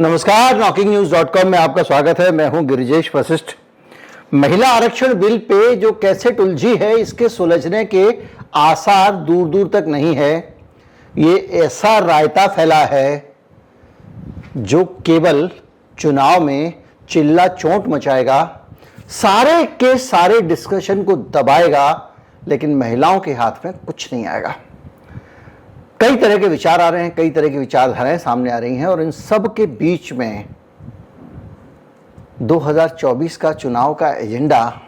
नमस्कार, knocking-news.com में आपका स्वागत है। मैं हूं गिरिजेश वशिष्ठ। महिला आरक्षण बिल पे जो कैसे उलझी है, इसके सुलझने के आसार दूर दूर तक नहीं है। ये ऐसा रायता फैला है जो केवल चुनाव में चिल्ला चोट मचाएगा, सारे के सारे डिस्कशन को दबाएगा, लेकिन महिलाओं के हाथ में कुछ नहीं आएगा। कई तरह के विचार आ रहे हैं, कई तरह की विचारधाराएं सामने आ रही हैं और इन सब के बीच में 2024 का चुनाव का एजेंडा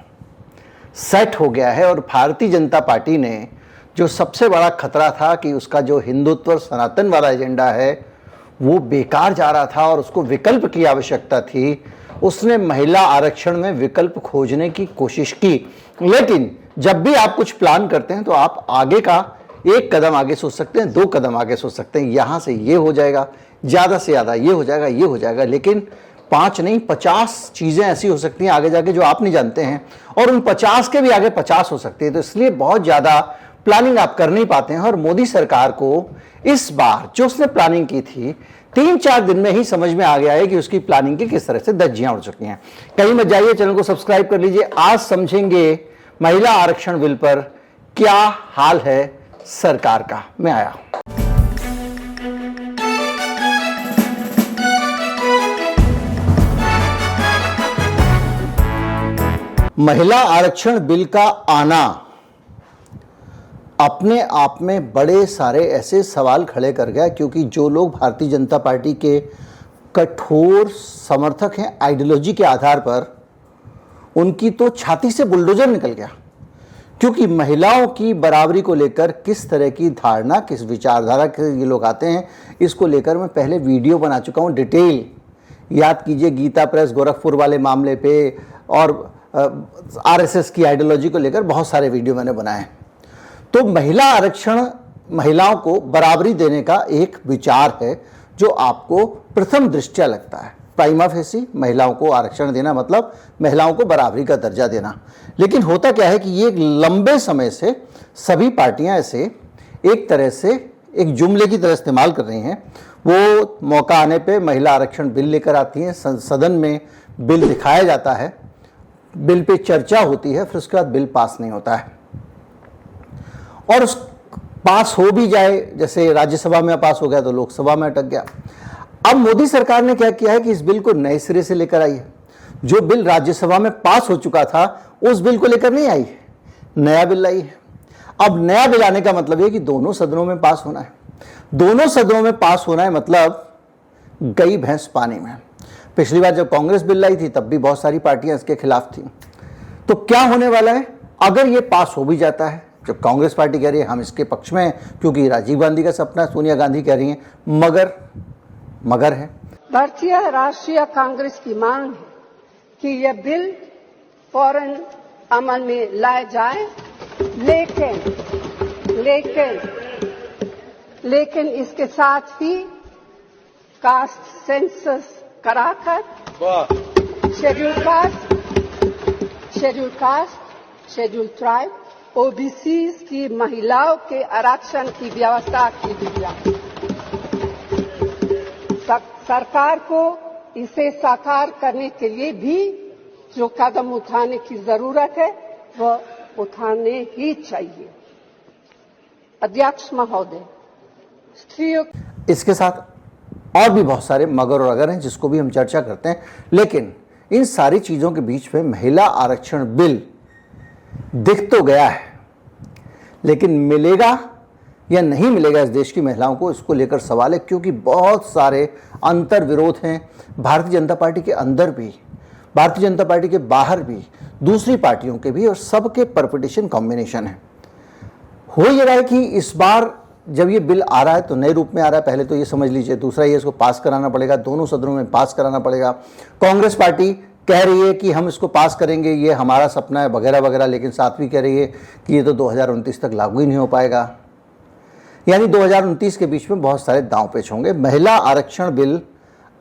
सेट हो गया है। और भारतीय जनता पार्टी ने जो सबसे बड़ा खतरा था कि उसका जो हिंदुत्व सनातन वाला एजेंडा है वो बेकार जा रहा था और उसको विकल्प की आवश्यकता थी, उसने महिला आरक्षण में विकल्प खोजने की कोशिश की। लेकिन जब भी आप कुछ प्लान करते हैं तो आप आगे का एक कदम आगे सोच सकते हैं, दो कदम आगे सोच सकते हैं। यहां से ये हो जाएगा, ज्यादा से ज्यादा ये हो जाएगा, ये हो जाएगा, लेकिन 5 नहीं 50 चीजें ऐसी हो सकती हैं आगे जाके जो आप नहीं जानते हैं, और उन 50 के भी आगे 50 हो सकती है। तो इसलिए बहुत ज्यादा प्लानिंग आप कर नहीं पाते हैं। और मोदी सरकार को इस बार जो उसने प्लानिंग की थी, 3-4 दिन में ही समझ में आ गया है कि उसकी प्लानिंग की किस तरह से धज्जियां उड़ चुकी हैं। कहीं मत जाइए, चैनल को सब्सक्राइब कर लीजिए। आज समझेंगे महिला आरक्षण बिल पर क्या हाल है सरकार का। मैं आया। महिला आरक्षण बिल का आना अपने आप में बड़े सारे ऐसे सवाल खड़े कर गया, क्योंकि जो लोग भारतीय जनता पार्टी के कठोर समर्थक हैं आइडियोलॉजी के आधार पर, उनकी तो छाती से बुलडोजर निकल गया। क्योंकि महिलाओं की बराबरी को लेकर किस तरह की धारणा, किस विचारधारा के ये लोग आते हैं, इसको लेकर मैं पहले वीडियो बना चुका हूँ डिटेल। याद कीजिए गीता प्रेस गोरखपुर वाले मामले पे और आरएसएस की आइडियोलॉजी को लेकर बहुत सारे वीडियो मैंने बनाए। तो महिला आरक्षण महिलाओं को बराबरी देने का एक विचार है जो आपको प्रथम दृष्टया लगता है। प्राइमा फेसी महिलाओं को आरक्षण देना मतलब महिलाओं को बराबरी का दर्जा देना। लेकिन होता क्या है कि ये लंबे समय से सभी पार्टियां इसे एक तरह से एक जुमले की तरह इस्तेमाल कर रही हैं। वो मौका आने पे महिला आरक्षण बिल लेकर आती हैं, सदन में बिल दिखाया जाता है, बिल पे चर्चा होती है, फिर उसके बाद बिल पास नहीं होता है। और उस पास हो भी जाए, जैसे राज्यसभा में पास हो गया तो लोकसभा में अटक गया। अब मोदी सरकार ने क्या किया है कि इस बिल को नए सिरे से लेकर आई है। जो बिल राज्यसभा में पास हो चुका था उस बिल को लेकर नहीं आई, नया बिल लाई है। अब नया बिल आने का मतलब यह कि दोनों सदनों में पास होना है। दोनों सदनों में पास होना है मतलब गई भैंस पानी में। पिछली बार जब कांग्रेस बिल लाई थी तब भी बहुत सारी पार्टियां इसके खिलाफ थी। तो क्या होने वाला है अगर ये पास हो भी जाता है? जब कांग्रेस पार्टी कह रही है हम इसके पक्ष में हैं क्योंकि राजीव गांधी का सपना, सोनिया गांधी कह रही हैं मगर है। भारतीय राष्ट्रीय कांग्रेस की मांग है कि यह बिल फौरन अमल में लाया जाए, लेकिन इसके साथ ही कास्ट सेंसस कराकर शेड्यूल ट्राइब, ओबीसी की महिलाओं के आरक्षण की व्यवस्था की जाए। सरकार को इसे साकार करने के लिए भी जो कदम उठाने की जरूरत है वह उठाने ही चाहिए। अध्यक्ष महोदय, इसके साथ और भी बहुत सारे मगर और अगर हैं जिसको भी हम चर्चा करते हैं, लेकिन इन सारी चीजों के बीच में महिला आरक्षण बिल दिख तो गया है, लेकिन मिलेगा या नहीं मिलेगा इस देश की महिलाओं को, इसको लेकर सवाल है। क्योंकि बहुत सारे अंतर विरोध हैं भारतीय जनता पार्टी के अंदर भी, भारतीय जनता पार्टी के बाहर भी, दूसरी पार्टियों के भी, और सबके परपिटिशन कॉम्बिनेशन है। हो ये रहा है कि इस बार जब ये बिल आ रहा है तो नए रूप में आ रहा है, पहले तो ये समझ लीजिए। दूसरा ये इसको पास कराना पड़ेगा, दोनों सदनों में पास कराना पड़ेगा। कांग्रेस पार्टी कह रही है कि हम इसको पास करेंगे, ये हमारा सपना है वगैरह वगैरह, लेकिन साथ भी कह रही है कि ये तो 2029 तक लागू ही नहीं हो पाएगा। यानी 2029 के बीच में बहुत सारे दांव पेच होंगे। महिला आरक्षण बिल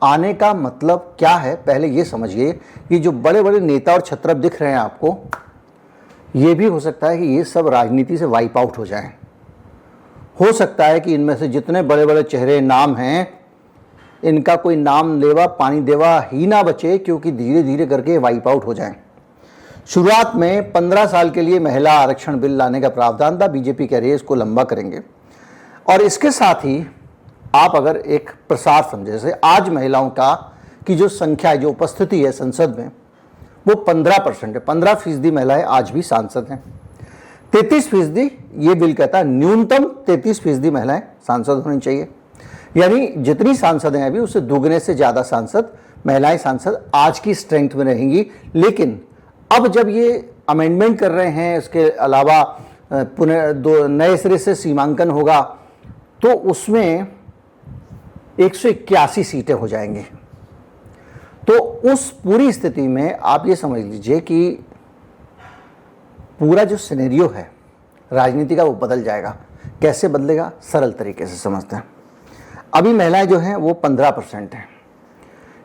आने का मतलब क्या है, पहले ये समझिए कि जो बड़े बड़े नेता और छत्रप दिख रहे हैं आपको, ये भी हो सकता है कि ये सब राजनीति से वाइप आउट हो जाएं। हो सकता है कि इनमें से जितने बड़े बड़े चेहरे नाम हैं इनका कोई नाम लेवा पानी देवा ही ना बचे, क्योंकि धीरे धीरे करके वाइप आउट हो जाएं। शुरुआत में 15 साल के लिए महिला आरक्षण बिल लाने का प्रावधान था, बीजेपी कह रही है इसको लंबा करेंगे। और इसके साथ ही आप अगर एक प्रसार समझे, जैसे आज महिलाओं का की जो संख्या है, जो उपस्थिति है संसद में, वो 15% है। 15% महिलाएं आज भी सांसद हैं। 33% ये बिल कहता है न्यूनतम 33% महिलाएं सांसद होनी चाहिए। यानी जितनी सांसद हैं अभी, उससे दुगने से ज़्यादा सांसद महिलाएं सांसद आज की स्ट्रेंथ में रहेंगी। लेकिन अब जब ये अमेंडमेंट कर रहे हैं, इसके अलावा पुनः नए सिरे से सीमांकन होगा, तो उसमें 181 सीटें हो जाएंगी। तो उस पूरी स्थिति में आप ये समझ लीजिए कि पूरा जो सिनेरियो है राजनीति का, वो बदल जाएगा। कैसे बदलेगा, सरल तरीके से समझते हैं। अभी महिलाएं जो हैं वो 15% हैं,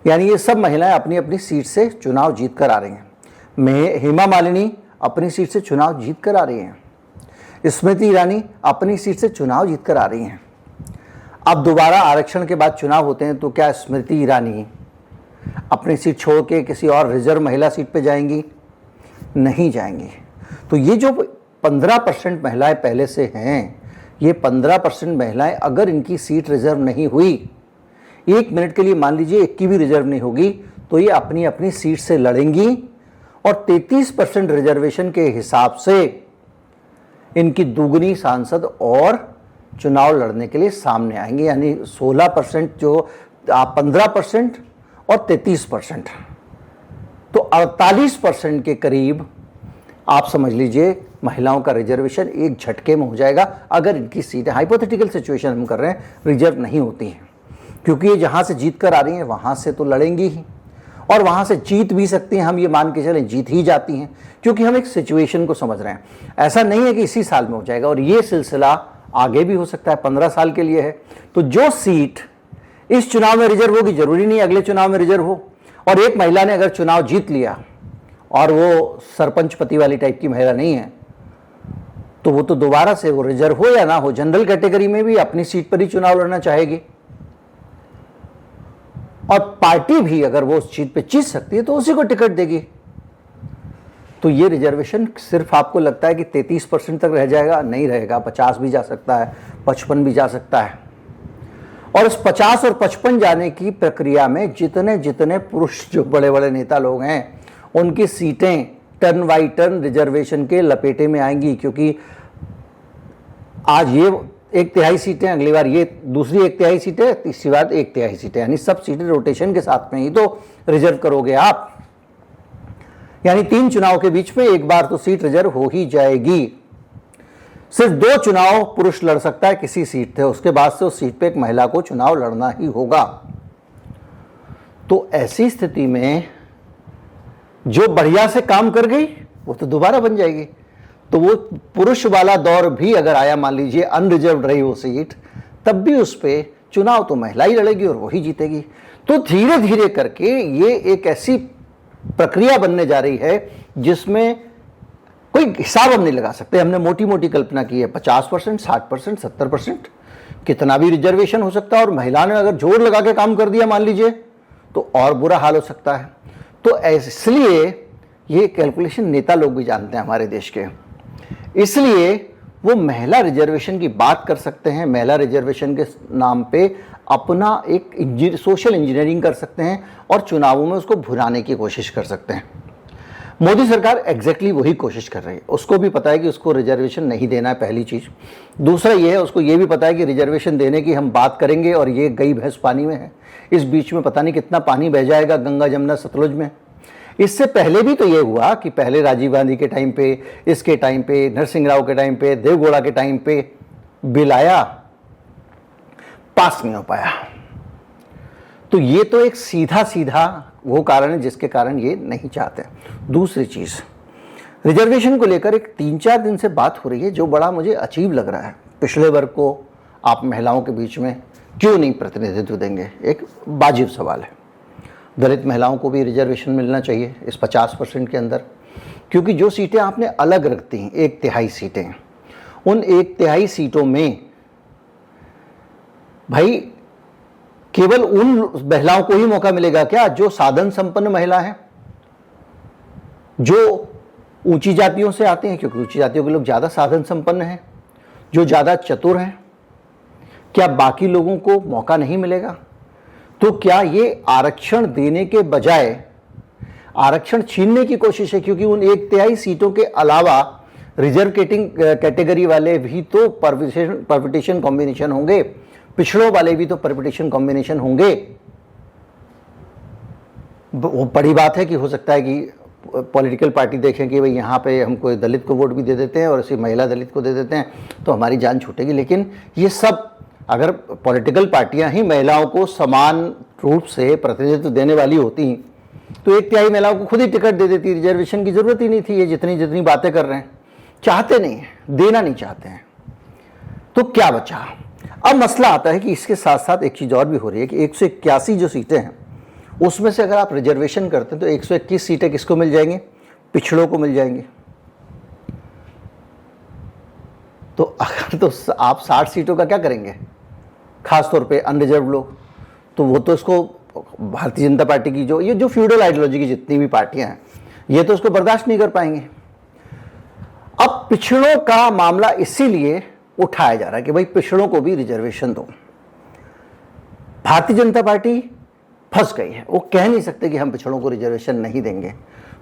यानी ये सब महिलाएं अपनी अपनी सीट से चुनाव जीत कर आ रही हैं। हेमा मालिनी अपनी सीट से चुनाव जीत कर आ रही हैं, स्मृति ईरानी अपनी सीट से चुनाव जीत कर आ रही हैं। अब दोबारा आरक्षण के बाद चुनाव होते हैं, तो क्या स्मृति ईरानी अपनी सीट छोड़ के किसी और रिजर्व महिला सीट पे जाएंगी? नहीं जाएंगी। तो ये जो 15% महिलाएं पहले से हैं, ये 15% महिलाएं अगर इनकी सीट रिजर्व नहीं हुई, 1 मिनट के लिए मान लीजिए एक की भी रिजर्व नहीं होगी, तो ये अपनी अपनी सीट से लड़ेंगी और 33% रिजर्वेशन के हिसाब से इनकी दुगनी सांसद और चुनाव लड़ने के लिए सामने आएंगे। यानी 16% जो 15% और 33%, तो 48% के करीब आप समझ लीजिए महिलाओं का रिजर्वेशन एक झटके में हो जाएगा। अगर इनकी सीटें, हाइपोथेटिकल सिचुएशन हम कर रहे हैं, रिजर्व नहीं होती हैं, क्योंकि ये जहाँ से जीत कर आ रही हैं वहाँ से तो लड़ेंगी ही, और वहाँ से जीत भी सकती हैं। हम ये मान के चलें जीत ही जाती हैं, क्योंकि हम एक सिचुएशन को समझ रहे हैं। ऐसा नहीं है कि इसी साल में हो जाएगा, और ये सिलसिला आगे भी हो सकता है, 15 साल के लिए है। तो जो सीट इस चुनाव में रिजर्व होगी, जरूरी नहीं अगले चुनाव में रिजर्व हो। और एक महिला ने अगर चुनाव जीत लिया और वो सरपंच पति वाली टाइप की महिला नहीं है, तो वो तो दोबारा से, वो रिजर्व हो या ना हो, जनरल कैटेगरी में भी अपनी सीट पर ही चुनाव लड़ना चाहेगी। और पार्टी भी अगर वो उस सीट पे जीत सकती है तो उसी को टिकट देगी। तो ये रिजर्वेशन सिर्फ आपको लगता है कि 33% तक रह जाएगा? नहीं रहेगा, 50 भी जा सकता है, 55 भी जा सकता है। और इस 50 और 55 जाने की प्रक्रिया में जितने जितने पुरुष जो बड़े बड़े नेता लोग हैं, उनकी सीटें टर्न बाई टर्न रिजर्वेशन के लपेटे में आएंगी। क्योंकि आज ये 1/3 सीटें, अगली बार ये दूसरी 1/3 सीटें, तीसरी बार 1/3 सीटें, यानी सब सीटें रोटेशन के साथ में ही तो रिजर्व करोगे आप। यानी 3 चुनाव के बीच में एक बार तो सीट रिजर्व हो ही जाएगी। सिर्फ 2 चुनाव पुरुष लड़ सकता है किसी सीट से, उसके बाद से उस सीट पे एक महिला को चुनाव लड़ना ही होगा। तो ऐसी स्थिति में जो बढ़िया से काम कर गई वो तो दोबारा बन जाएगी। तो वो पुरुष वाला दौर भी अगर आया, मान लीजिए अनरिजर्व रही वो सीट, तब भी उस पर चुनाव तो महिला ही लड़ेगी और वही जीतेगी। तो धीरे धीरे करके ये एक ऐसी प्रक्रिया बनने जा रही है जिसमें कोई हिसाब हम नहीं लगा सकते। हमने मोटी मोटी कल्पना की है, 50%, 60%, 70%, कितना भी रिजर्वेशन हो सकता है। और महिला ने अगर जोर लगा के काम कर दिया मान लीजिए, तो और बुरा हाल हो सकता है। तो इसलिए ये कैलकुलेशन नेता लोग भी जानते हैं हमारे देश के, इसलिए वो महिला रिजर्वेशन की बात कर सकते हैं। महिला रिजर्वेशन के नाम पे अपना एक सोशल इंजीनियरिंग कर सकते हैं और चुनावों में उसको भुनाने की कोशिश कर सकते हैं। मोदी सरकार एग्जैक्टली वही कोशिश कर रही है। उसको भी पता है कि उसको रिजर्वेशन नहीं देना है, पहली चीज़। दूसरा ये है, उसको ये भी पता है कि रिजर्वेशन देने की हम बात करेंगे और ये गई भैंस पानी में है। इस बीच में पता नहीं कितना पानी बह जाएगा गंगा जमुना सतलुज में। इससे पहले भी तो ये हुआ कि पहले राजीव गांधी के टाइम पे, इसके टाइम पे, नरसिंह राव के टाइम पे, देवगौड़ा के टाइम पे बिल आया, पास नहीं हो पाया। तो ये तो एक सीधा सीधा वो कारण है जिसके कारण ये नहीं चाहते। दूसरी चीज़, रिजर्वेशन को लेकर एक 3-4 दिन से बात हो रही है जो बड़ा मुझे अजीब लग रहा है। पिछड़े वर्ग को आप महिलाओं के बीच में क्यों नहीं प्रतिनिधित्व देंगे? एक वाजिब सवाल है। दलित महिलाओं को भी रिजर्वेशन मिलना चाहिए इस 50% के अंदर, क्योंकि जो सीटें आपने अलग रखती हैं, 1/3 सीटें, उन 1/3 सीटों में भाई केवल उन महिलाओं को ही मौका मिलेगा क्या जो साधन संपन्न महिला हैं, जो ऊंची जातियों से आते हैं, क्योंकि ऊंची जातियों के लोग ज्यादा साधन संपन्न हैं, जो ज्यादा चतुर हैं? क्या बाकी लोगों को मौका नहीं मिलेगा? तो क्या ये आरक्षण देने के बजाय आरक्षण छीनने की कोशिश है? क्योंकि उन 1/3 सीटों के अलावा रिजर्व कैटेगरी वाले भी तो परमिटेशन कॉम्बिनेशन होंगे, पिछड़ों वाले भी तो परमिटेशन कॉम्बिनेशन होंगे। वो बड़ी बात है कि हो सकता है कि पॉलिटिकल पार्टी देखें कि भाई यहाँ पे हम कोई दलित को वोट भी दे देते हैं और इसी महिला दलित को दे देते हैं तो हमारी जान छूटेगी। लेकिन ये सब, अगर पॉलिटिकल पार्टियां ही महिलाओं को समान रूप से प्रतिनिधित्व देने वाली होती तो 1/3 महिलाओं को खुद ही टिकट दे देती, रिजर्वेशन की जरूरत ही नहीं थी। ये जितनी बातें कर रहे हैं, चाहते नहीं है, देना नहीं चाहते हैं, तो क्या बचा? अब मसला आता है कि इसके साथ साथ एक चीज और भी हो रही है कि 181 जो सीटें हैं उसमें से अगर आप रिजर्वेशन करते हैं तो 121 सीटें किसको मिल जाएंगी? पिछड़ों को मिल जाएंगी। तो अगर तो आप 60 सीटों का क्या करेंगे? खासतौर पे अनरिजर्व लोग, तो वो तो इसको भारतीय जनता पार्टी की जो फ्यूडल आइडियोलॉजी की जितनी भी पार्टियां हैं ये तो उसको बर्दाश्त नहीं कर पाएंगे। अब पिछड़ों का मामला इसीलिए उठाया जा रहा है कि भाई पिछड़ों को भी रिजर्वेशन दो। भारतीय जनता पार्टी फंस गई है, वो कह नहीं सकते कि हम पिछड़ों को रिजर्वेशन नहीं देंगे।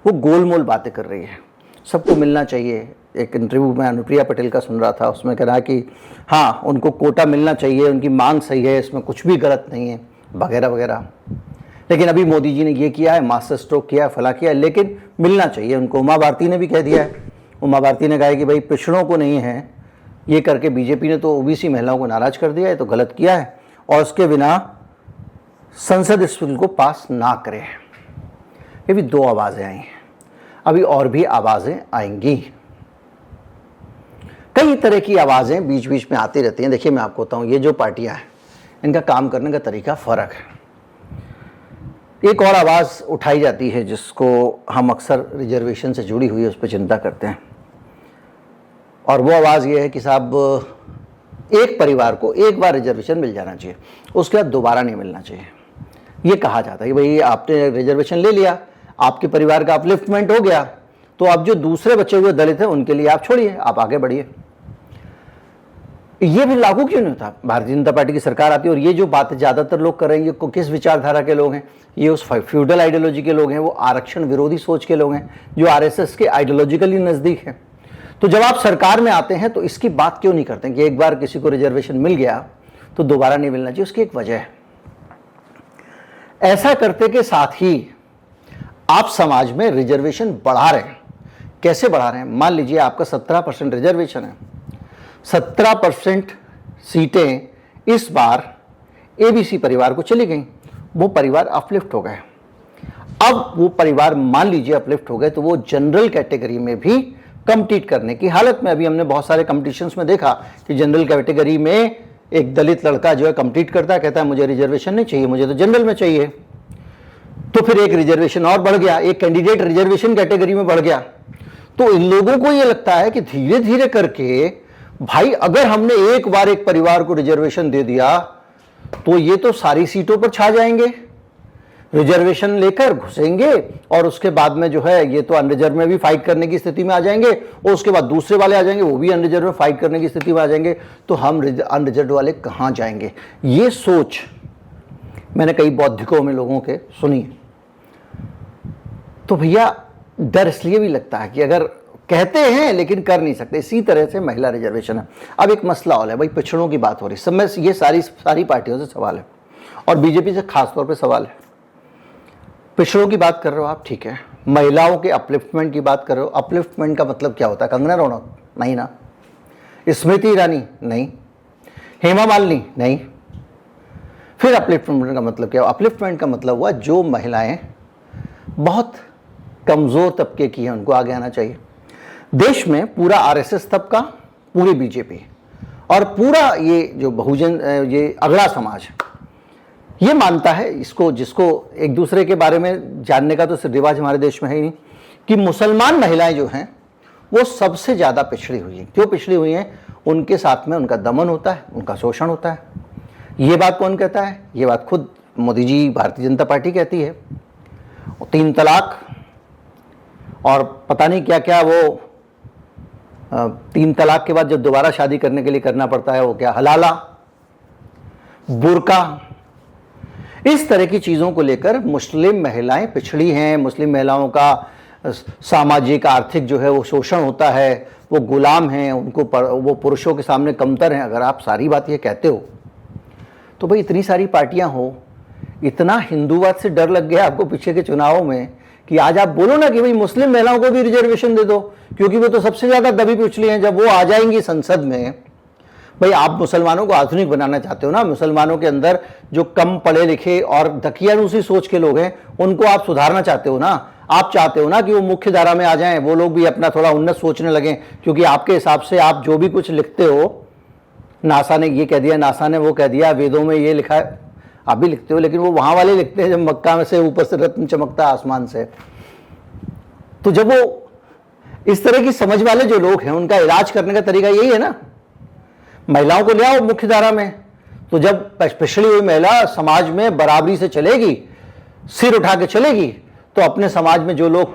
वो गोलमोल बातें कर रही है, सबको मिलना चाहिए। एक इंटरव्यू में अनुप्रिया पटेल का सुन रहा था, उसमें कह रहा कि हाँ उनको कोटा मिलना चाहिए, उनकी मांग सही है, इसमें कुछ भी गलत नहीं है, वगैरह वगैरह। लेकिन अभी मोदी जी ने ये किया है, मास्टर स्ट्रोक किया है, फला किया है, लेकिन मिलना चाहिए उनको। उमा भारती ने भी कह दिया है, उमा भारती ने कहा है कि भाई पिछड़ों को नहीं है, ये करके बीजेपी ने तो ओबीसी महिलाओं को नाराज कर दिया है, तो गलत किया है और उसके बिना संसद इस बिल को पास ना करे। ये भी 2 आवाजें आई हैं, अभी और भी आवाजें आएंगी। कई तरह की आवाजें बीच बीच में आती रहती हैं। देखिए मैं आपको बताऊं, ये जो पार्टियां हैं इनका काम करने का तरीका फर्क है। एक और आवाज उठाई जाती है जिसको हम अक्सर रिजर्वेशन से जुड़ी हुई है उस पर चिंता करते हैं, और वो आवाज ये है कि साहब एक परिवार को एक बार रिजर्वेशन मिल जाना चाहिए, उसके बाद दोबारा नहीं मिलना चाहिए। ये कहा जाता है कि भाई आपने रिजर्वेशन ले लिया, आपके परिवार का अपलिफ्टमेंट हो गया, तो अब जो दूसरे बचे हुए दलित हैं उनके लिए आप छोड़िए, आप आगे बढ़िए। ये भी लागू क्यों नहीं होता? भारतीय जनता पार्टी की सरकार आती है और ये जो बातें ज्यादातर लोग कर रहे हैं, ये किस विचारधारा के लोग हैं? ये उस फ्यूडल आइडियोलॉजी के लोग हैं, वो आरक्षण विरोधी सोच के लोग हैं जो आरएसएस के आइडियोलॉजिकली नजदीक है। तो जब आप सरकार में आते हैं तो इसकी बात क्यों नहीं करते कि एक बार किसी को रिजर्वेशन मिल गया तो दोबारा नहीं मिलना चाहिए? उसकी एक वजह है। ऐसा करते के साथ ही आप समाज में रिजर्वेशन बढ़ा रहे हैं। कैसे बढ़ा रहे हैं? मान लीजिए आपका 17% रिजर्वेशन है, 17% सीटें इस बार एबीसी परिवार को चली गई, वो परिवार अपलिफ्ट हो गए। अब वो परिवार मान लीजिए अपलिफ्ट हो गए तो वो जनरल कैटेगरी में भी कम्पीट करने की हालत में, अभी हमने बहुत सारे कॉम्पिटिशन्स में देखा कि जनरल कैटेगरी में एक दलित लड़का जो है कम्पीट करता है, कहता है मुझे रिजर्वेशन नहीं चाहिए, मुझे तो जनरल में चाहिए। तो फिर एक रिजर्वेशन और बढ़ गया, एक कैंडिडेट रिजर्वेशन कैटेगरी में बढ़ गया। तो इन लोगों को यह लगता है कि धीरे धीरे करके भाई अगर हमने एक बार एक परिवार को रिजर्वेशन दे दिया तो ये तो सारी सीटों पर छा जाएंगे, रिजर्वेशन लेकर घुसेंगे और उसके बाद में जो है ये तो अनरिजर्व में भी फाइट करने की स्थिति में आ जाएंगे, और उसके बाद दूसरे वाले आ जाएंगे, वो भी अनरिजर्व में फाइट करने की स्थिति में आ जाएंगे, तो हम अनरिजर्व वाले कहां जाएंगे? ये सोच मैंने कई बौद्धिकों में लोगों के सुनी। तो भैया डर इसलिए भी लगता है कि अगर कहते हैं लेकिन कर नहीं सकते। इसी तरह से महिला रिजर्वेशन है। अब एक मसला और है भाई, पिछड़ों की बात हो रही, सब में ये सारी पार्टियों से सवाल है और बीजेपी से खासतौर पर सवाल है। पिछड़ों की बात कर रहे हो आप, ठीक है, महिलाओं के अपलिफ्टमेंट की बात कर रहे हो। अपलिफ्टमेंट का मतलब क्या होता है? कंगना रनौत? नहीं ना। स्मृति ईरानी? नहीं। हेमा मालिनी? नहीं। फिर अपलिफ्टमेंट का मतलब क्या? अपलिफ्टमेंट का मतलब हुआ जो महिलाएं बहुत कमजोर तबके की हैं उनको आगे आना चाहिए। देश में पूरा आरएसएस तबका, पूरी बीजेपी और पूरा ये जो बहुजन, ये अगला समाज ये मानता है इसको, जिसको एक दूसरे के बारे में जानने का तो सिर्फ रिवाज हमारे देश में है ही नहीं, कि मुसलमान महिलाएं जो हैं वो सबसे ज़्यादा पिछड़ी हुई हैं। क्यों पिछड़ी हुई हैं? उनके साथ में उनका दमन होता है, उनका शोषण होता है। ये बात कौन कहता है? ये बात खुद मोदी जी, भारतीय जनता पार्टी कहती है। 3 तलाक और पता नहीं क्या क्या, वो 3 तलाक के बाद जब दोबारा शादी करने के लिए करना पड़ता है वो क्या, हलाला, बुर्का, इस तरह की चीज़ों को लेकर मुस्लिम महिलाएं पिछड़ी हैं। मुस्लिम महिलाओं का सामाजिक आर्थिक जो है वो शोषण होता है, वो गुलाम हैं, वो पुरुषों के सामने कमतर हैं। अगर आप सारी बात ये कहते हो तो भाई इतनी सारी पार्टियां हो, इतना हिंदूवाद से डर लग गया आपको पीछे के चुनावों में कि आज आप बोलो ना कि भाई मुस्लिम महिलाओं को भी रिजर्वेशन दे दो, क्योंकि वो तो सबसे ज़्यादा दबी पिछली हैं। जब वो आ जाएंगी संसद में, भाई आप मुसलमानों को आधुनिक बनाना चाहते हो ना, मुसलमानों के अंदर जो कम पढ़े लिखे और दकियानूसी सोच के लोग हैं उनको आप सुधारना चाहते हो ना। आप चाहते हो ना कि वो मुख्य धारा में आ जाएं, वो लोग भी अपना थोड़ा उन्नत सोचने लगें, क्योंकि आपके हिसाब से आप जो भी कुछ लिखते हो, नासा ने ये कह दिया, नासा ने वो कह दिया, वेदों में ये लिखा है, आप भी लिखते हो, लेकिन वो वहाँ वाले लिखते हैं जब मक्का में से ऊपर से रत्न चमकता है आसमान से। तो जब वो इस तरह की समझ वाले जो लोग हैं, उनका इलाज करने का तरीका यही है ना, महिलाओं को ले आओ मुख्य धारा में। तो जब पिछड़ी हुई महिला समाज में बराबरी से चलेगी, सिर उठा के चलेगी, तो अपने समाज में जो लोग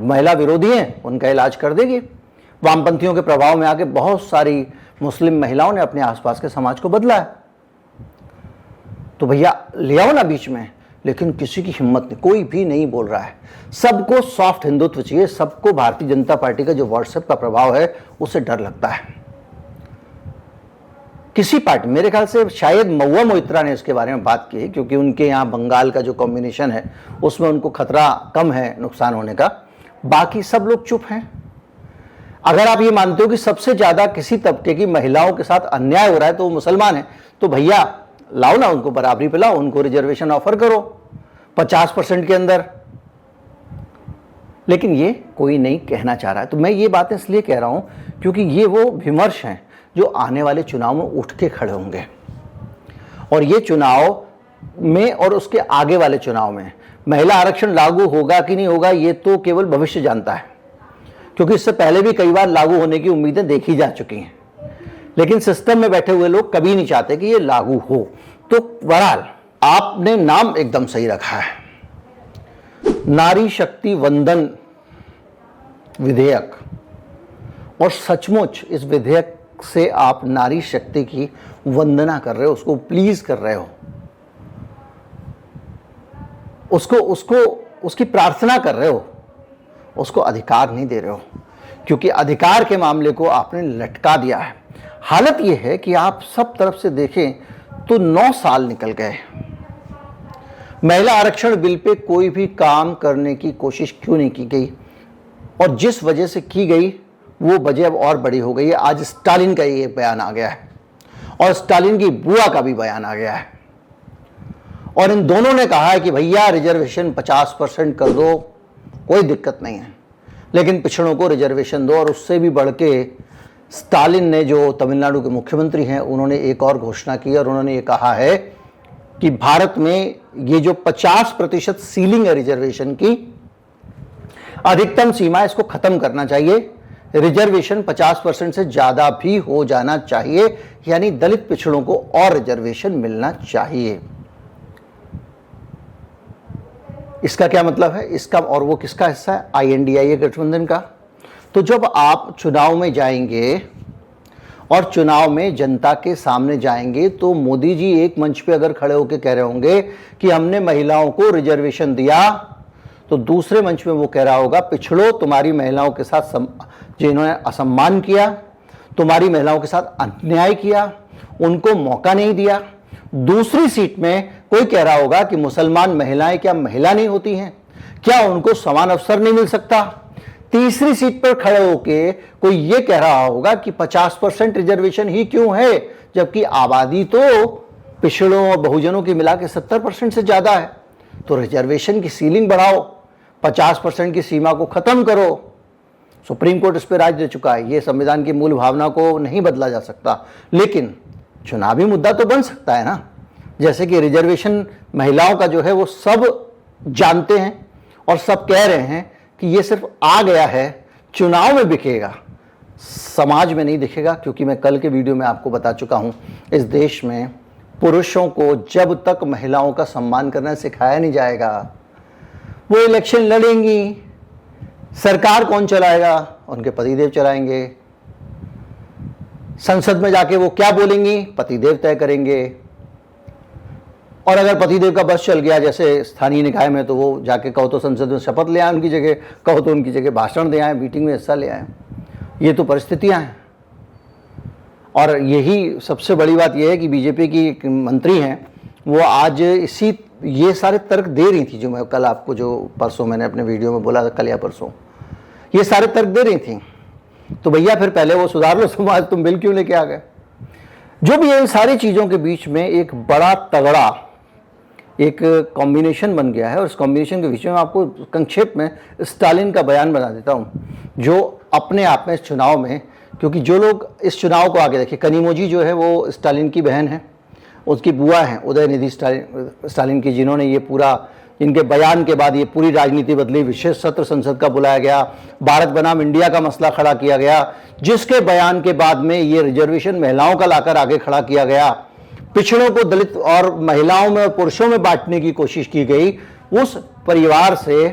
महिला विरोधी हैं उनका इलाज कर देगी। वामपंथियों के प्रभाव में आके बहुत सारी मुस्लिम महिलाओं ने अपने आसपास के समाज को बदला है। तो भैया ले आओ ना बीच में, लेकिन किसी की हिम्मत नहीं, कोई भी नहीं बोल रहा है। सबको सॉफ्ट हिंदुत्व चाहिए, सबको भारतीय जनता पार्टी का जो व्हाट्सएप का प्रभाव है उससे डर लगता है। किसी पार्टी, मेरे ख्याल से शायद महुआ मोइत्रा ने इसके बारे में बात की, क्योंकि उनके यहाँ बंगाल का जो कॉम्बिनेशन है उसमें उनको खतरा कम है नुकसान होने का। बाकी सब लोग चुप हैं। अगर आप ये मानते हो कि सबसे ज्यादा किसी तबके की महिलाओं के साथ अन्याय हो रहा है तो वो मुसलमान है, तो भैया लाओ ना, उनको बराबरी पे लाओ, उनको रिजर्वेशन ऑफर करो 50% के अंदर। लेकिन ये कोई नहीं कहना चाह रहा है। तो मैं ये बातें इसलिए कह रहा हूं क्योंकि ये वो विमर्श हैं जो आने वाले चुनाव में उठ के खड़े होंगे, और ये चुनाव में और उसके आगे वाले चुनाव में महिला आरक्षण लागू होगा कि नहीं होगा ये तो केवल भविष्य जानता है, क्योंकि इससे पहले भी कई बार लागू होने की उम्मीदें देखी जा चुकी हैं। लेकिन सिस्टम में बैठे हुए लोग कभी नहीं चाहते कि ये लागू हो। तो बहरहाल आपने नाम एकदम सही रखा है, नारी शक्ति वंदन विधेयक, और सचमुच इस विधेयक से आप नारी शक्ति की वंदना कर रहे हो, उसको प्लीज कर रहे हो, उसकी प्रार्थना कर रहे हो, उसको अधिकार नहीं दे रहे हो, क्योंकि अधिकार के मामले को आपने लटका दिया है। हालत यह है कि आप सब तरफ से देखें तो 9 साल निकल गए, महिला आरक्षण बिल पे कोई भी काम करने की कोशिश क्यों नहीं की गई, और जिस वजह से की गई वो वजह अब और बड़ी हो गई है। आज स्टालिन का ये बयान आ गया है और स्टालिन की बुआ का भी बयान आ गया है, और इन दोनों ने कहा है कि भैया रिजर्वेशन 50% कर दो, कोई दिक्कत नहीं है, लेकिन पिछड़ों को रिजर्वेशन दो। और उससे भी बढ़ के स्टालिन ने, जो तमिलनाडु के मुख्यमंत्री हैं, उन्होंने एक और घोषणा की और उन्होंने ये कहा है कि भारत में ये जो 50% सीलिंग है रिजर्वेशन की, अधिकतम सीमा, इसको खत्म करना चाहिए। रिजर्वेशन 50% से ज्यादा भी हो जाना चाहिए, यानी दलित पिछड़ों को और रिजर्वेशन मिलना चाहिए। इसका क्या मतलब है? इसका, और वो किसका हिस्सा है? INDIA गठबंधन का। तो जब आप चुनाव में जाएंगे और चुनाव में जनता के सामने जाएंगे, तो मोदी जी एक मंच पे अगर खड़े होकर कह रहे होंगे कि हमने महिलाओं को रिजर्वेशन दिया, तो दूसरे मंच में वो कह रहा होगा, पिछड़ो, तुम्हारी महिलाओं के साथ जिन्होंने असम्मान किया, तुम्हारी महिलाओं के साथ अन्याय किया, उनको मौका नहीं दिया। दूसरी सीट में कोई कह रहा होगा कि मुसलमान महिलाएं क्या महिला नहीं होती हैं, क्या उनको समान अवसर नहीं मिल सकता। तीसरी सीट पर खड़े होके कोई ये कह रहा होगा कि 50% रिजर्वेशन ही क्यों है, जबकि आबादी तो पिछड़ों और बहुजनों की मिला के 70% से ज्यादा है। तो रिजर्वेशन की सीलिंग बढ़ाओ, 50% की सीमा को खत्म करो। सुप्रीम कोर्ट इस पर राय दे चुका है, ये संविधान की मूल भावना को नहीं बदला जा सकता, लेकिन चुनावी मुद्दा तो बन सकता है ना। जैसे कि रिजर्वेशन महिलाओं का जो है वो सब जानते हैं और सब कह रहे हैं कि ये सिर्फ आ गया है, चुनाव में बिकेगा, समाज में नहीं दिखेगा। क्योंकि मैं कल के वीडियो में आपको बता चुका हूं, इस देश में पुरुषों को जब तक महिलाओं का सम्मान करना सिखाया नहीं जाएगा, वो इलेक्शन लड़ेंगी, सरकार कौन चलाएगा? उनके पतिदेव चलाएंगे। संसद में जाके वो क्या बोलेंगी? पतिदेव तय करेंगे। और अगर पतिदेव का बस चल गया जैसे स्थानीय निकाय में, तो वो जाके कहो तो संसद में शपथ ले आए उनकी जगह, कहो तो उनकी जगह भाषण दे आए, मीटिंग में हिस्सा ले आए। ये तो परिस्थितियां हैं। और यही सबसे बड़ी बात यह है कि बीजेपी की एक मंत्री हैं, वो आज ये सारे तर्क दे रही थी जो मैं कल आपको, जो परसों मैंने अपने वीडियो में बोला था, कल या परसों, ये सारे तर्क दे रही थी। तो भैया फिर पहले वो सुधार लो समाज, तुम बिल क्यों लेके आ गए? जो भी इन सारी चीज़ों के बीच में एक बड़ा तगड़ा एक कॉम्बिनेशन बन गया है। और इस कॉम्बिनेशन के विषय में आपको संक्षेप में स्टालिन का बयान बना देता हूँ, जो अपने आप में इस चुनाव में, क्योंकि जो लोग इस चुनाव को आगे देखिए, कनिमोजी जो है वो स्टालिन की बहन है, उसकी बुआ हैं उदयनिधि स्टालिन की, जिन्होंने ये पूरा, इनके बयान के बाद ये पूरी राजनीति बदली। विशेष सत्र संसद का बुलाया गया, भारत बनाम इंडिया का मसला खड़ा किया गया, जिसके बयान के बाद में ये रिजर्वेशन महिलाओं का लाकर आगे खड़ा किया गया। पिछड़ों को दलित और महिलाओं में और पुरुषों में बांटने की कोशिश की गई। उस परिवार से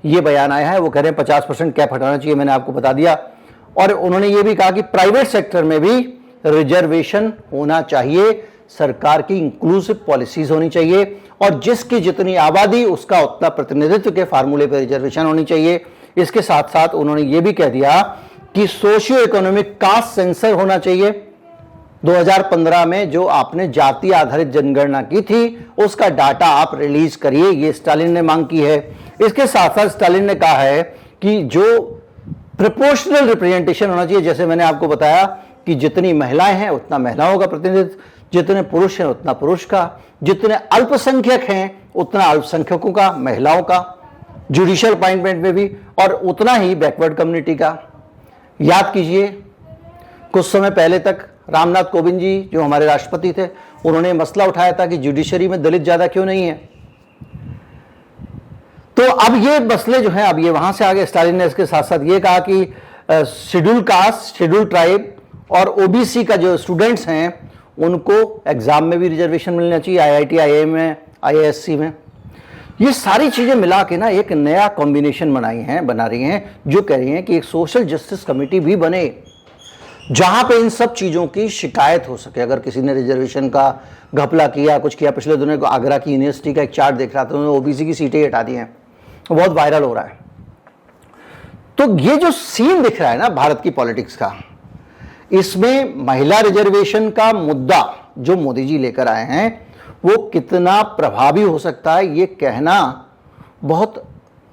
ये बयान आया है। वो कह रहे हैं 50% कैप हटाना चाहिए, मैंने आपको बता दिया। और उन्होंने ये भी कहा कि प्राइवेट सेक्टर में भी रिजर्वेशन होना चाहिए, सरकार की इंक्लूसिव पॉलिसीज होनी चाहिए, और जिसकी जितनी आबादी उसका उतना प्रतिनिधित्व के फार्मूले पर रिजर्वेशन होनी चाहिए। इसके साथ साथ उन्होंने ये भी कह दिया कि सोशियो इकोनॉमिक कास्ट सेंसर होना चाहिए। 2015 में जो आपने जाति आधारित जनगणना की थी, उसका डाटा आप रिलीज करिए, ये स्टालिन ने मांग की है। इसके साथ साथ स्टालिन ने कहा है कि जो प्रोपोर्शनल रिप्रेजेंटेशन होना चाहिए, जैसे मैंने आपको बताया कि जितनी महिलाएं हैं उतना महिलाओं का प्रतिनिधित्व, जितने पुरुष हैं उतना पुरुष का, जितने अल्पसंख्यक हैं उतना अल्पसंख्यकों का, महिलाओं का, जुडिशियल अपॉइंटमेंट में भी, और उतना ही बैकवर्ड कम्युनिटी का। याद कीजिए, कुछ समय पहले तक रामनाथ कोविंद जी जो हमारे राष्ट्रपति थे, उन्होंने मसला उठाया था कि जुडिशरी में दलित ज्यादा क्यों नहीं है। तो अब ये मसले जो हैं, अब ये वहां से आगे स्टालिन ने इसके साथ साथ ये कहा कि शेड्यूल कास्ट, शेड्यूल ट्राइब और ओबीसी का जो स्टूडेंट्स हैं उनको एग्जाम में भी रिजर्वेशन मिलना चाहिए, IIT, IIM में, IISc में। ये सारी चीजें मिला के ना एक नया कॉम्बिनेशन बना रही हैं, जो कह रही हैं कि एक सोशल जस्टिस कमेटी भी बने, जहां पे इन सब चीजों की शिकायत हो सके। अगर किसी ने रिजर्वेशन का घपला किया, कुछ किया, पिछले दिनों को आगरा की यूनिवर्सिटी का एक चार्ट देख रहा था, उन्होंने ओबीसी की सीटें हटा दी हैं, बहुत वायरल हो रहा है। तो ये जो सीन दिख रहा है ना भारत की पॉलिटिक्स का, इसमें महिला रिजर्वेशन का मुद्दा जो मोदी जी लेकर आए हैं, वो कितना प्रभावी हो सकता है ये कहना बहुत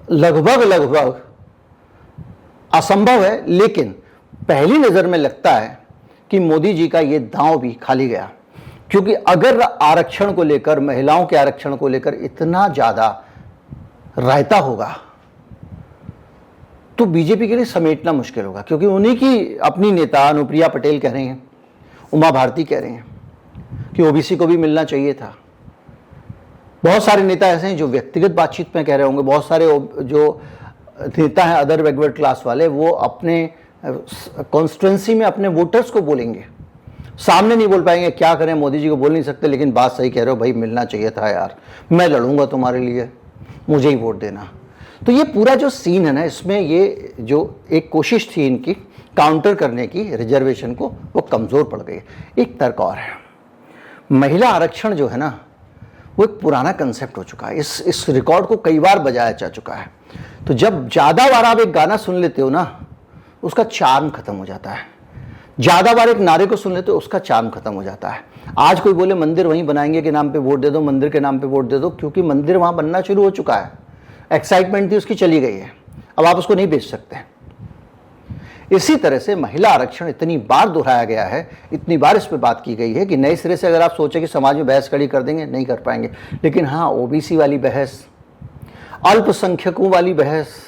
लगभग असंभव है। लेकिन पहली नजर में लगता है कि मोदी जी का ये दांव भी खाली गया, क्योंकि अगर आरक्षण को लेकर, महिलाओं के आरक्षण को लेकर इतना ज्यादा रायता होगा तो बीजेपी के लिए समेटना मुश्किल होगा। क्योंकि उन्हीं की अपनी नेता अनुप्रिया पटेल कह रही हैं, उमा भारती कह रहे हैं कि ओबीसी को भी मिलना चाहिए था। बहुत सारे नेता ऐसे हैं जो व्यक्तिगत बातचीत में कह रहे होंगे, बहुत सारे जो नेता हैं अदर बैकवर्ड क्लास वाले, वो अपने कॉन्स्टिट्यूंसी में अपने वोटर्स को बोलेंगे, सामने नहीं बोल पाएंगे। क्या करें, मोदी जी को बोल नहीं सकते, लेकिन बात सही कह रहे हो भाई, मिलना चाहिए था यार, मैं लड़ूंगा तुम्हारे लिए, मुझे ही वोट देना। तो ये पूरा जो सीन है ना, इसमें ये जो एक कोशिश थी इनकी काउंटर करने की रिजर्वेशन को, वो कमजोर पड़ गई। एक तर्क और है, महिला आरक्षण जो है ना, वो एक पुराना कंसेप्ट हो चुका है। इस रिकॉर्ड को कई बार बजाया जा चुका है। तो जब ज्यादा बार आप एक गाना सुन लेते हो ना, उसका चार्म खत्म हो जाता है। ज्यादा बार एक नारे को सुन लेते हो, उसका चार्म खत्म हो जाता है। आज कोई बोले मंदिर वहीं बनाएंगे के नाम पे वोट दे दो, मंदिर के नाम पे वोट दे दो, क्योंकि मंदिर वहां बनना शुरू हो चुका है, एक्साइटमेंट थी उसकी चली गई है, अब आप उसको नहीं बेच सकते। इसी तरह से महिला आरक्षण इतनी बार दोहराया गया है, इतनी बार इस पर बात की गई है कि नए सिरे से अगर आप सोचे कि समाज में बहस खड़ी कर देंगे, नहीं कर पाएंगे। लेकिन हाँ, ओबीसी वाली बहस, अल्पसंख्यकों वाली बहस,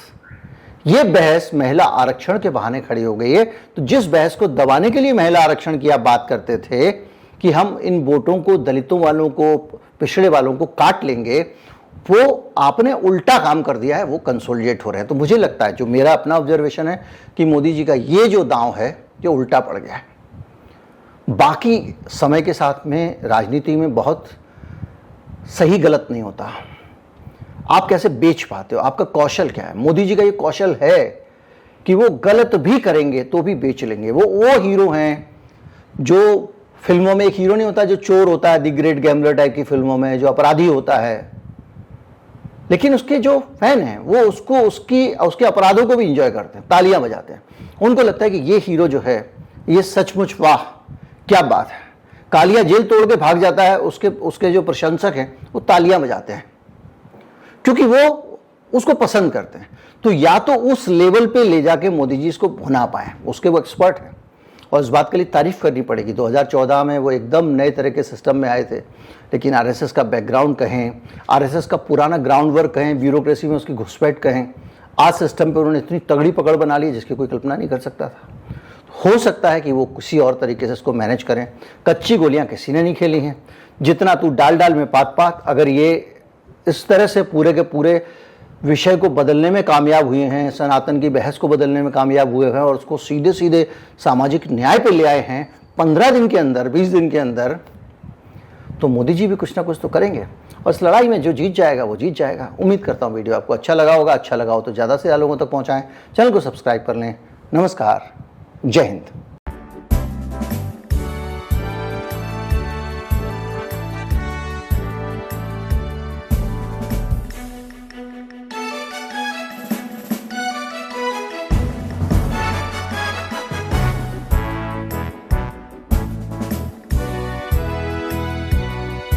ये बहस महिला आरक्षण के बहाने खड़ी हो गई है। तो जिस बहस को दबाने के लिए महिला आरक्षण की आप बात करते थे कि हम इन वोटों को, दलितों वालों को, पिछड़े वालों को काट लेंगे, वो आपने उल्टा काम कर दिया है, वो कंसोलिडेट हो रहे हैं। तो मुझे लगता है, जो मेरा अपना ऑब्जर्वेशन है, कि मोदी जी का ये जो दांव है, ये उल्टा पड़ गया है। बाकी समय के साथ में राजनीति में बहुत सही गलत नहीं होता। आप कैसे बेच पाते हो, आपका कौशल क्या है। मोदी जी का ये कौशल है कि वो गलत भी करेंगे तो भी बेच लेंगे। वो हीरो हैं जो फिल्मों में, एक हीरो नहीं होता जो चोर होता है, द ग्रेट गैम्बलर टाइप की फिल्मों में, जो अपराधी होता है, लेकिन उसके जो फैन हैं वो उसके अपराधों को भी इंजॉय करते हैं, तालियां बजाते हैं। उनको लगता है कि ये हीरो जो है ये सचमुच वाह क्या बात है। कालिया जेल तोड़ के भाग जाता है, उसके जो प्रशंसक हैं वो तालियां बजाते हैं क्योंकि वो उसको पसंद करते हैं। तो या तो उस लेवल पे ले जाके मोदी जी इसको भुना पाए, उसके वो एक्सपर्ट हैं और इस बात के लिए तारीफ करनी पड़ेगी। 2014 में वो एकदम नए तरह के सिस्टम में आए थे, लेकिन आरएसएस का बैकग्राउंड कहें, आरएसएस का पुराना ग्राउंड वर्क कहें, ब्यूरोक्रेसी में उसकी घुसपैठ कहें, आज सिस्टम पे उन्होंने इतनी तगड़ी पकड़ बना ली जिसकी कोई कल्पना नहीं कर सकता था। हो सकता है कि वो किसी और तरीके से इसको मैनेज करें। कच्ची गोलियां किसी ने नहीं खेली हैं। जितना तू डाल में पात, अगर ये इस तरह से पूरे के पूरे विषय को बदलने में कामयाब हुए हैं, सनातन की बहस को बदलने में कामयाब हुए हैं और उसको सीधे सीधे सामाजिक न्याय पे ले आए हैं 15 दिन के अंदर, 20 दिन के अंदर, तो मोदी जी भी कुछ ना कुछ तो करेंगे और इस लड़ाई में जो जीत जाएगा वो जीत जाएगा। उम्मीद करता हूँ वीडियो आपको अच्छा लगा होगा। अच्छा लगा हो तो ज़्यादा से ज़्यादा लोगों तक पहुँचाएं, चैनल को सब्सक्राइब कर लें। नमस्कार, जय हिंद।